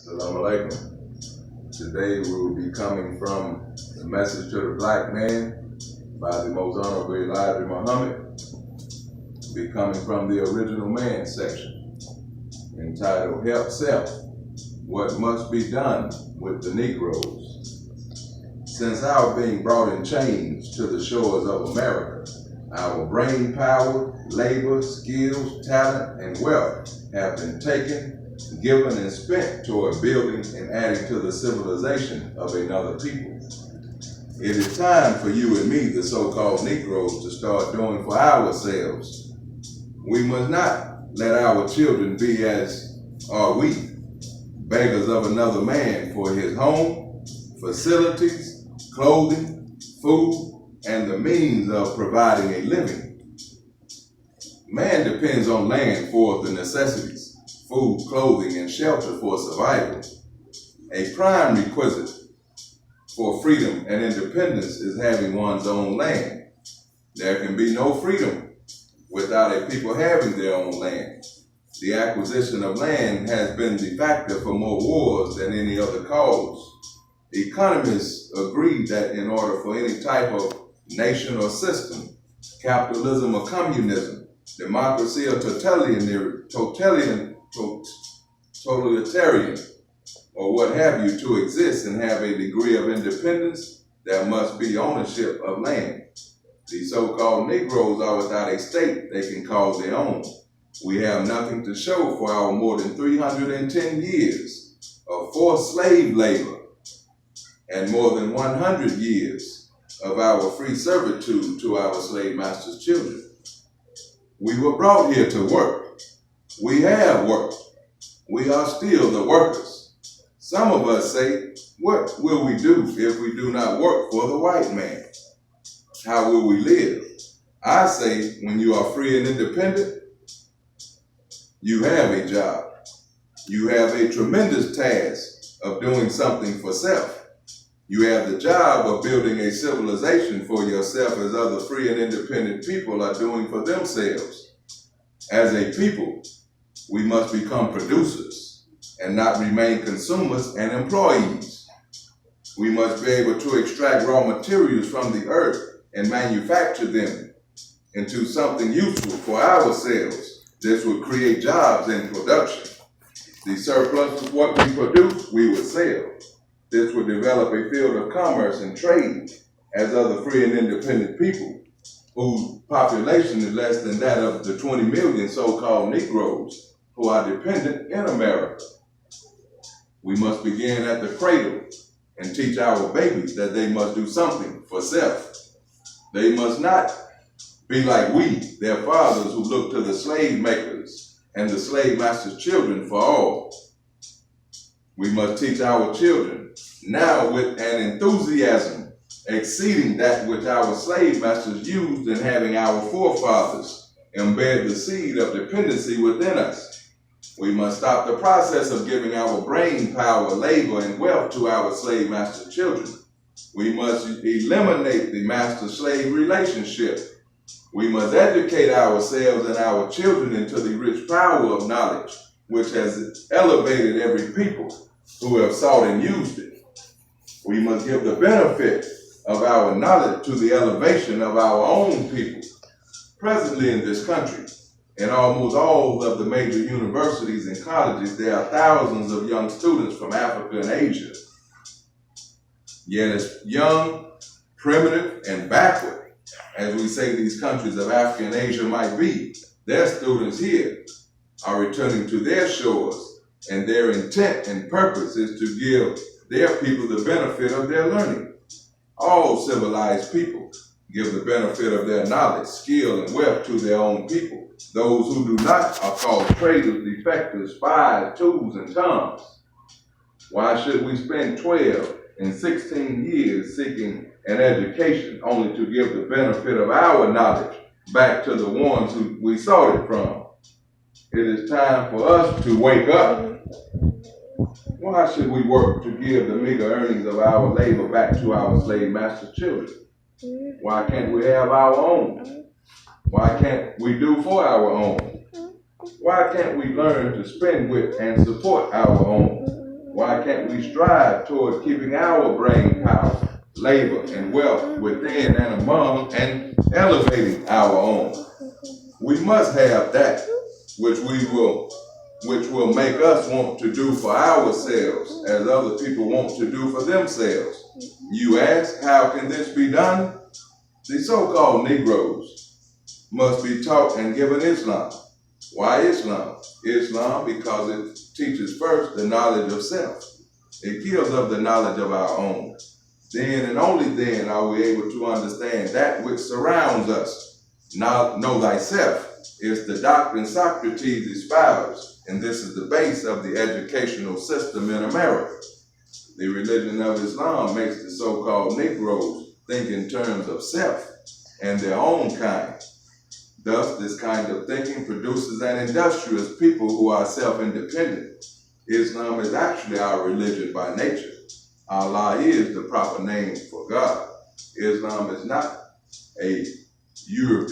Assalamu alaikum. Today we will be coming from the message to the black man by the most honorable Elijah Muhammad. We'll be coming from the original man section entitled Help Self, What Must Be Done with the Negroes. Since our being brought in chains to the shores of America, our brain power, labor, skills, talent, and wealth have been taken, given, and spent toward building and adding to the civilization of another people. It is time for you and me, the so-called Negroes, to start doing for ourselves. We must not let our children be as are we, beggars of another man for his home, facilities, clothing, food, and the means of providing a living. Man depends on land for the necessities, food, clothing, and shelter for survival. A prime requisite for freedom and independence is having one's own land. There can be no freedom without a people having their own land. The acquisition of land has been the factor for more wars than any other cause. Economists agree that in order for any type of nation or system, capitalism or communism, democracy or totalitarian, or what have you, to exist and have a degree of independence, there must be ownership of land. The so-called Negroes are without a state they can call their own. We have nothing to show for our more than 310 years of forced slave labor and more than 100 years of our free servitude to our slave masters' children. We were brought here to work. We have worked. We are still the workers. Some of us say, what will we do if we do not work for the white man? How will we live? I say, when you are free and independent, you have a job. You have a tremendous task of doing something for self. You have the job of building a civilization for yourself as other free and independent people are doing for themselves. As a people, we must become producers and not remain consumers and employees. We must be able to extract raw materials from the earth and manufacture them into something useful for ourselves. This would create jobs and production. The surplus of what we produce, we would sell. This would develop a field of commerce and trade as other free and independent people whose population is less than that of the 20 million so-called Negroes who are dependent in America. We must begin at the cradle and teach our babies that they must do something for self. They must not be like we, their fathers, who look to the slave makers and the slave masters' children for all. We must teach our children now with an enthusiasm exceeding that which our slave masters used in having our forefathers embed the seed of dependency within us. We must stop the process of giving our brain power, labor, and wealth to our slave master children. We must eliminate the master-slave relationship. We must educate ourselves and our children into the rich power of knowledge, which has elevated every people who have sought and used it. We must give the benefit of our knowledge to the elevation of our own people. Presently in this country, in almost all of the major universities and colleges, there are thousands of young students from Africa and Asia. Yet as young, primitive, and backward as we say these countries of Africa and Asia might be, their students here are returning to their shores, and their intent and purpose is to give their people the benefit of their learning. All civilized people give the benefit of their knowledge, skill, and wealth to their own people. Those who do not are called traitors, defectors, spies, tools, and toms. Why should we spend 12 and 16 years seeking an education only to give the benefit of our knowledge back to the ones who we sought it from? It is time for us to wake up. Why should we work to give the meager earnings of our labor back to our slave master children? Why can't we have our own? Why can't we do for our own? Why can't we learn to spend with and support our own? can't we strive toward keeping our brain power, labor, and wealth within and among and elevating our own? We must have that which will make us want to do for ourselves as other people want to do for themselves. You ask, how can this be done? The so-called Negroes must be taught and given Islam. Why Islam? Islam because it teaches first the knowledge of self. It gives us the knowledge of our own. Then and only then are we able to understand that which surrounds us. Now, know thyself is the doctrine Socrates espoused, and this is the base of the educational system in America. The religion of Islam makes the so-called Negroes think in terms of self and their own kind. Thus, this kind of thinking produces an industrious people who are self-independent. Islam is actually our religion by nature. Allah is the proper name for God. Islam is not a European